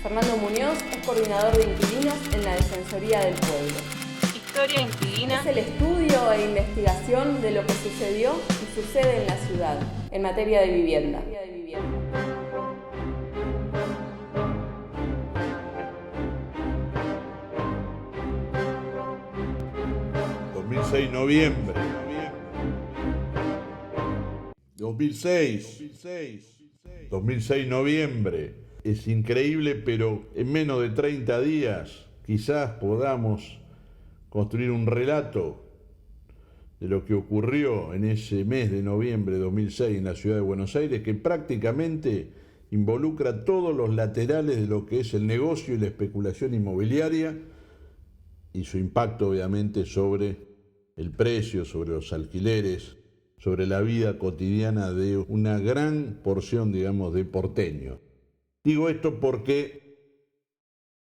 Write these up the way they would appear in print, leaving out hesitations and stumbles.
Fernando Muñoz es coordinador de inquilinos en la Defensoría del Pueblo. Historia inquilina Es el estudio e investigación de lo que sucedió y sucede en la ciudad en materia de vivienda. 2006, noviembre. 2006, noviembre. Es increíble, pero en menos de 30 días quizás podamos construir un relato de lo que ocurrió en ese mes de noviembre de 2006 en la ciudad de Buenos Aires, que prácticamente involucra todos los laterales de lo que es el negocio y la especulación inmobiliaria y su impacto obviamente sobre el precio, sobre los alquileres, sobre la vida cotidiana de una gran porción, digamos, de porteños. Digo esto porque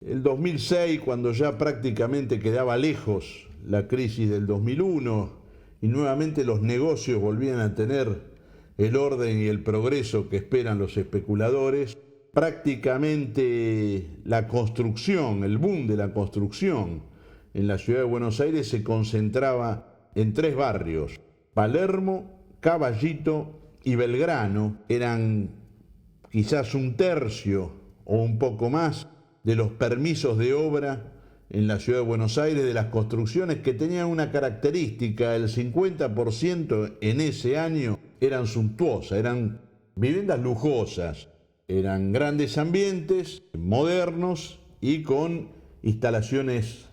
el 2006, cuando ya prácticamente quedaba lejos la crisis del 2001 y nuevamente los negocios volvían a tener el orden y el progreso que esperan los especuladores, prácticamente la construcción, el boom de la construcción en la ciudad de Buenos Aires se concentraba en 3 barrios: Palermo, Caballito y Belgrano. Eran quizás 1/3 o un poco más de los permisos de obra en la ciudad de Buenos Aires, de las construcciones que tenían una característica: el 50% en ese año eran suntuosas, eran viviendas lujosas, eran grandes ambientes, modernos y con instalaciones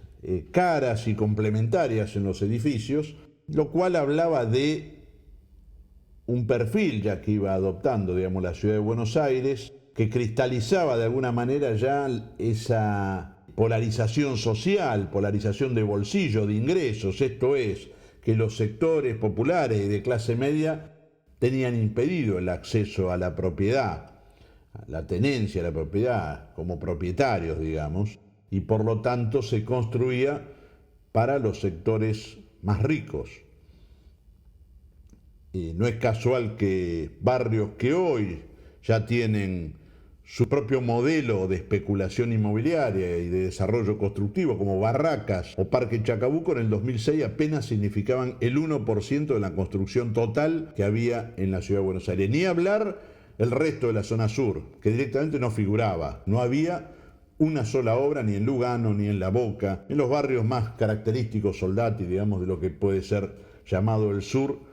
caras y complementarias en los edificios, lo cual hablaba de un perfil ya que iba adoptando, digamos, la ciudad de Buenos Aires, que cristalizaba de alguna manera ya esa polarización social, polarización de bolsillo, de ingresos. Esto es, que los sectores populares y de clase media tenían impedido el acceso a la propiedad, a la tenencia de la propiedad como propietarios, digamos, y por lo tanto se construía para los sectores más ricos. No es casual que barrios que hoy ya tienen su propio modelo de especulación inmobiliaria y de desarrollo constructivo, como Barracas o Parque Chacabuco, en el 2006 apenas significaban el 1% de la construcción total que había en la ciudad de Buenos Aires. Ni hablar el resto de la zona sur, que directamente no figuraba. No había una sola obra ni en Lugano ni en La Boca, en los barrios más característicos, Soldati, digamos, de lo que puede ser llamado el sur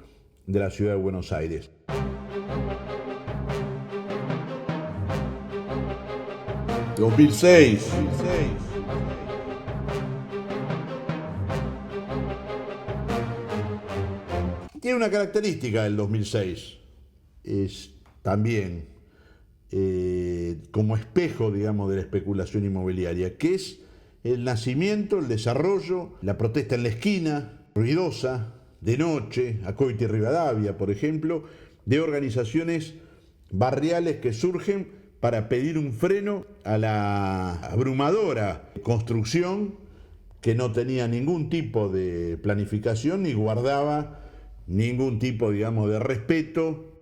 de la ciudad de Buenos Aires. ...2006... Tiene una característica el 2006, es también como espejo, digamos, de la especulación inmobiliaria, que es el nacimiento, el desarrollo, la protesta en la esquina, ruidosa, de noche, Acoite y Rivadavia, por ejemplo, de organizaciones barriales que surgen para pedir un freno a la abrumadora construcción que no tenía ningún tipo de planificación ni guardaba ningún tipo, digamos, de respeto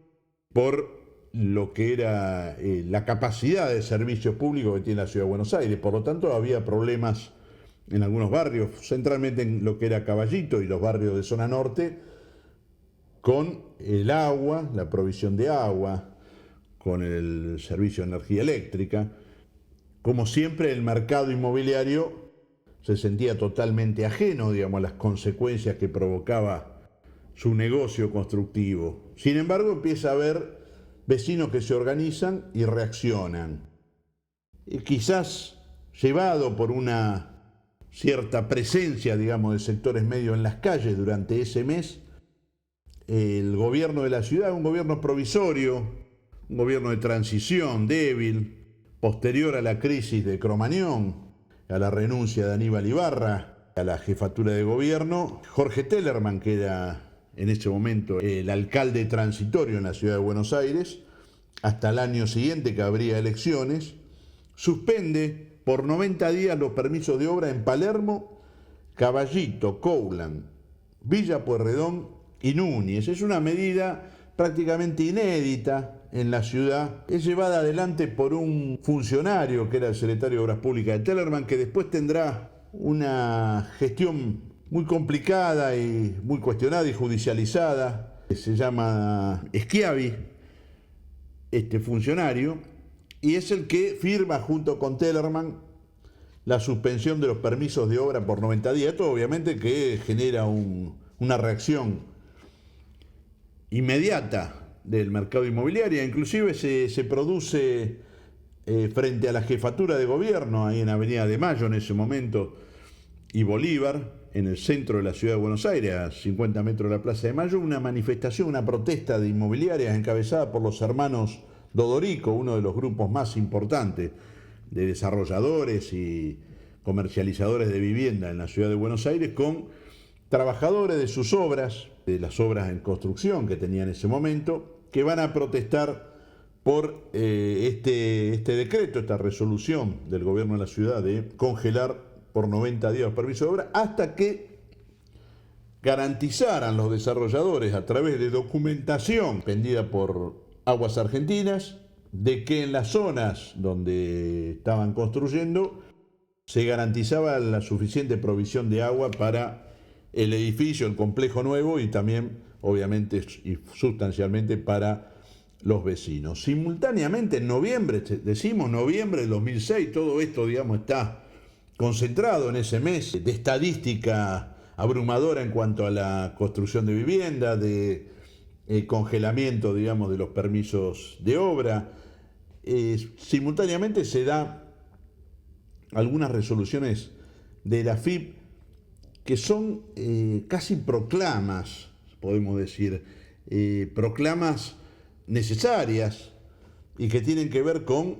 por lo que era la capacidad de servicio público que tiene la ciudad de Buenos Aires. Por lo tanto, había problemas en algunos barrios, centralmente en lo que era Caballito y los barrios de zona norte, con el agua, la provisión de agua, con el servicio de energía eléctrica. Como siempre, el mercado inmobiliario se sentía totalmente ajeno, digamos, a las consecuencias que provocaba su negocio constructivo. Sin embargo, empieza a haber vecinos que se organizan y reaccionan. Y quizás llevado por una cierta presencia, digamos, de sectores medios en las calles durante ese mes, el gobierno de la ciudad, un gobierno provisorio, un gobierno de transición débil, posterior a la crisis de Cromañón, a la renuncia de Aníbal Ibarra a la jefatura de gobierno, Jorge Tellerman, que era en ese momento el alcalde transitorio en la ciudad de Buenos Aires, hasta el año siguiente que habría elecciones, suspende por 90 días los permisos de obra en Palermo, Caballito, Coulan, Villa Pueyrredón y Núñez. Es una medida prácticamente inédita en la ciudad es llevada adelante por un funcionario que era el secretario de Obras Públicas de Tellerman, que después tendrá una gestión muy complicada y muy cuestionada y judicializada. Se llama Schiavi, este funcionario, y es el que firma junto con Tellerman la suspensión de los permisos de obra por 90 días. Esto obviamente que genera una reacción inmediata del mercado inmobiliario, inclusive se produce frente a la jefatura de gobierno, ahí en Avenida de Mayo en ese momento, y Bolívar, en el centro de la ciudad de Buenos Aires, a 50 metros de la Plaza de Mayo, una manifestación, una protesta de inmobiliarias encabezada por los hermanos Dodorico, uno de los grupos más importantes de desarrolladores y comercializadores de vivienda en la ciudad de Buenos Aires, con trabajadores de sus obras, de las obras en construcción que tenía en ese momento, que van a protestar por este decreto, esta resolución del gobierno de la ciudad de congelar por 90 días los permisos de obra, hasta que garantizaran los desarrolladores a través de documentación pendida por Aguas Argentinas, de que en las zonas donde estaban construyendo se garantizaba la suficiente provisión de agua para el edificio, el complejo nuevo y también, obviamente y sustancialmente, para los vecinos. Simultáneamente, en noviembre, decimos noviembre de 2006, todo esto, digamos, está concentrado en ese mes de estadística abrumadora en cuanto a la construcción de vivienda, de congelamiento, digamos, de los permisos de obra. Simultáneamente se da algunas resoluciones de la AFIP que son casi proclamas, podemos decir, proclamas necesarias y que tienen que ver con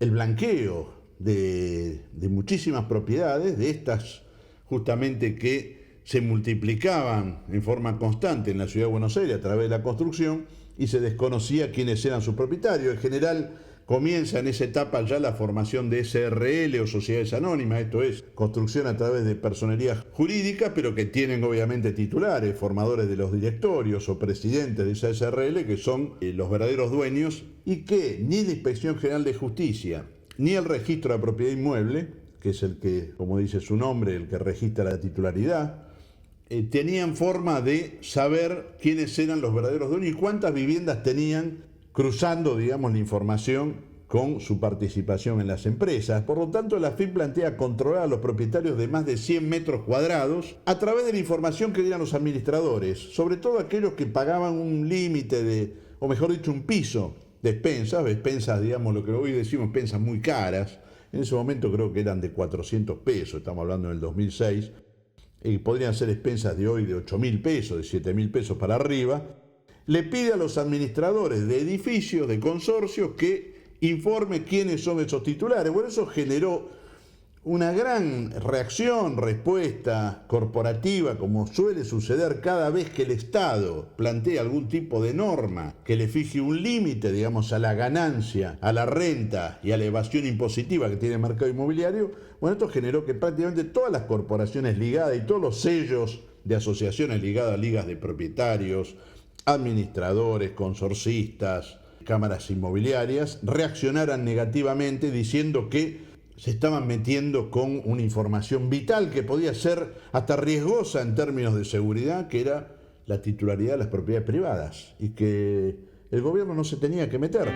el blanqueo de muchísimas propiedades, de estas justamente que se multiplicaban en forma constante en la ciudad de Buenos Aires a través de la construcción y se desconocía quiénes eran sus propietarios. En general comienza en esa etapa ya la formación de SRL o sociedades anónimas, esto es, construcción a través de personerías jurídicas, pero que tienen obviamente titulares, formadores de los directorios o presidentes de esa SRL, que son los verdaderos dueños, y que ni la Inspección General de Justicia, ni el Registro de Propiedad Inmueble, que es el que, como dice su nombre, el que registra la titularidad, tenían forma de saber quiénes eran los verdaderos dueños y cuántas viviendas tenían, cruzando, digamos, la información con su participación en las empresas. Por lo tanto, la AFIP plantea controlar a los propietarios de más de 100 metros cuadrados a través de la información que dieran los administradores, sobre todo aquellos que pagaban un límite de, o mejor dicho, un piso de expensas, digamos, lo que hoy decimos expensas muy caras. En ese momento creo que eran de 400 pesos, estamos hablando del 2006, y podrían ser expensas de hoy de 8.000 pesos, de 7.000 pesos para arriba. Le pide a los administradores de edificios, de consorcios, que informe quiénes son esos titulares. Bueno, eso generó una gran reacción, respuesta corporativa, como suele suceder cada vez que el Estado plantea algún tipo de norma que le fije un límite, digamos, a la ganancia, a la renta y a la evasión impositiva que tiene el mercado inmobiliario. Bueno, esto generó que prácticamente todas las corporaciones ligadas y todos los sellos de asociaciones ligadas a ligas de propietarios, administradores, consorcistas, cámaras inmobiliarias, reaccionaran negativamente diciendo que se estaban metiendo con una información vital que podía ser hasta riesgosa en términos de seguridad, que era la titularidad de las propiedades privadas, y que el gobierno no se tenía que meter.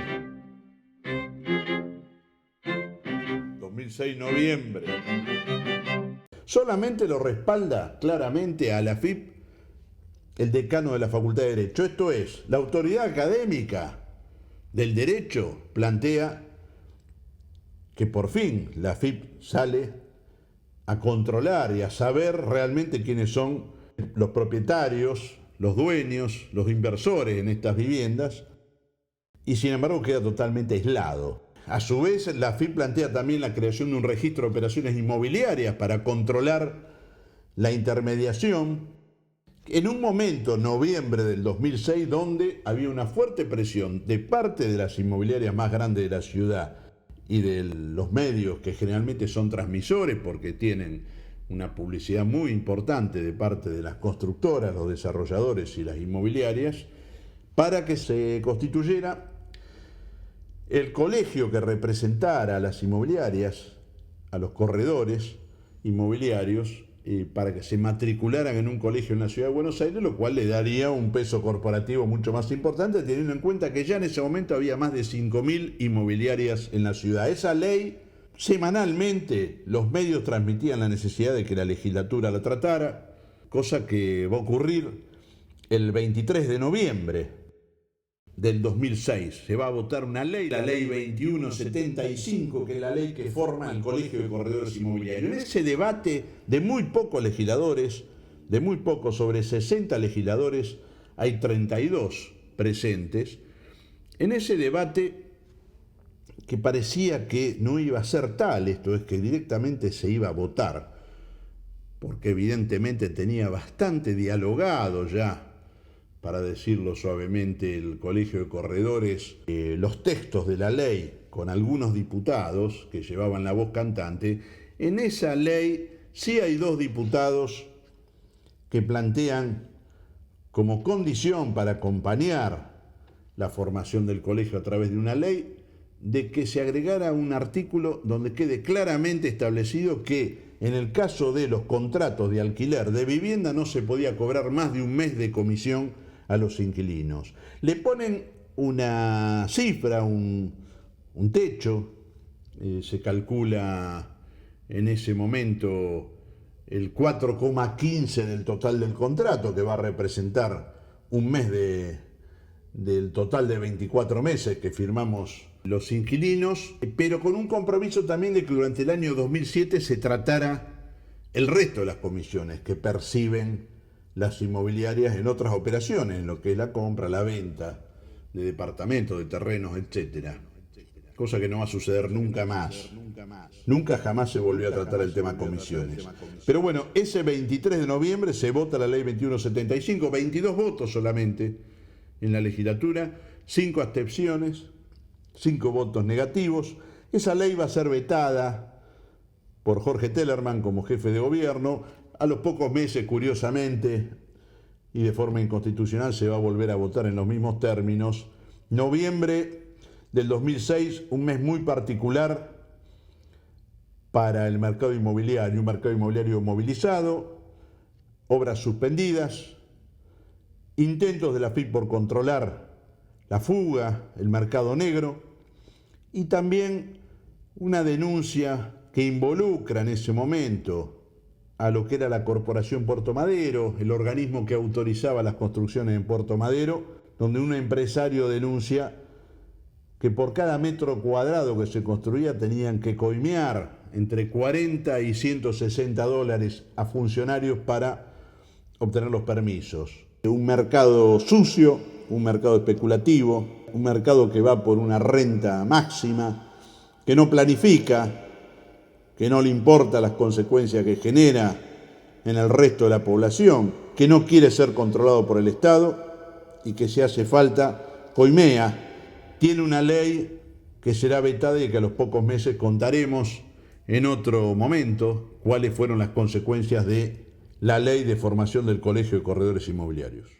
2006, noviembre. Solamente lo respalda claramente a la AFIP el decano de la Facultad de Derecho. Esto es, la autoridad académica del derecho plantea que por fin la AFIP sale a controlar y a saber realmente quiénes son los propietarios, los dueños, los inversores en estas viviendas, y sin embargo queda totalmente aislado. A su vez, la AFIP plantea también la creación de un registro de operaciones inmobiliarias para controlar la intermediación, en un momento, noviembre del 2006, donde había una fuerte presión de parte de las inmobiliarias más grandes de la ciudad y de los medios que generalmente son transmisores porque tienen una publicidad muy importante de parte de las constructoras, los desarrolladores y las inmobiliarias, para que se constituyera el colegio que representara a las inmobiliarias, a los corredores inmobiliarios, para que se matricularan en un colegio en la ciudad de Buenos Aires, lo cual le daría un peso corporativo mucho más importante, teniendo en cuenta que ya en ese momento había más de 5.000 inmobiliarias en la ciudad. Esa ley, semanalmente, los medios transmitían la necesidad de que la legislatura la tratara, cosa que va a ocurrir el 23 de noviembre del 2006. Se va a votar una ley, la ley 2175, que es la ley que forma el Colegio de Corredores Inmobiliarios. En ese debate de muy pocos legisladores, de muy pocos, sobre 60 legisladores, hay 32 presentes. En ese debate, que parecía que no iba a ser tal, esto es que directamente se iba a votar, porque evidentemente tenía bastante dialogado ya, para decirlo suavemente, el Colegio de Corredores, los textos de la ley con algunos diputados que llevaban la voz cantante. En esa ley sí hay 2 diputados que plantean como condición para acompañar la formación del colegio a través de una ley, de que se agregara un artículo donde quede claramente establecido que en el caso de los contratos de alquiler de vivienda no se podía cobrar más de un mes de comisión a los inquilinos. Le ponen una cifra, un techo, se calcula en ese momento el 4,15 del total del contrato, que va a representar un mes del total de 24 meses que firmamos los inquilinos, pero con un compromiso también de que durante el año 2007 se tratara el resto de las comisiones que perciben las inmobiliarias en otras operaciones, en lo que es la compra, la venta de departamentos, de terrenos, etcétera. Cosa que no va a suceder nunca más. Nunca jamás se volvió a tratar el tema comisiones. Pero bueno, ese 23 de noviembre se vota la ley 2175, 22 votos solamente en la legislatura, 5 abstenciones, 5 votos negativos. Esa ley va a ser vetada por Jorge Tellerman como jefe de gobierno. A los pocos meses, curiosamente, y de forma inconstitucional, se va a volver a votar en los mismos términos. Noviembre del 2006, un mes muy particular para el mercado inmobiliario, un mercado inmobiliario movilizado, obras suspendidas, intentos de la AFIP por controlar la fuga, el mercado negro, y también una denuncia que involucra en ese momento a lo que era la Corporación Puerto Madero, el organismo que autorizaba las construcciones en Puerto Madero, donde un empresario denuncia que por cada metro cuadrado que se construía tenían que coimear entre 40 y 160 dólares a funcionarios para obtener los permisos. Un mercado sucio, un mercado especulativo, un mercado que va por una renta máxima, que no planifica, que no le importa las consecuencias que genera en el resto de la población, que no quiere ser controlado por el Estado y que si hace falta coimea. Tiene una ley que será vetada y que a los pocos meses contaremos en otro momento cuáles fueron las consecuencias de la ley de formación del Colegio de Corredores Inmobiliarios.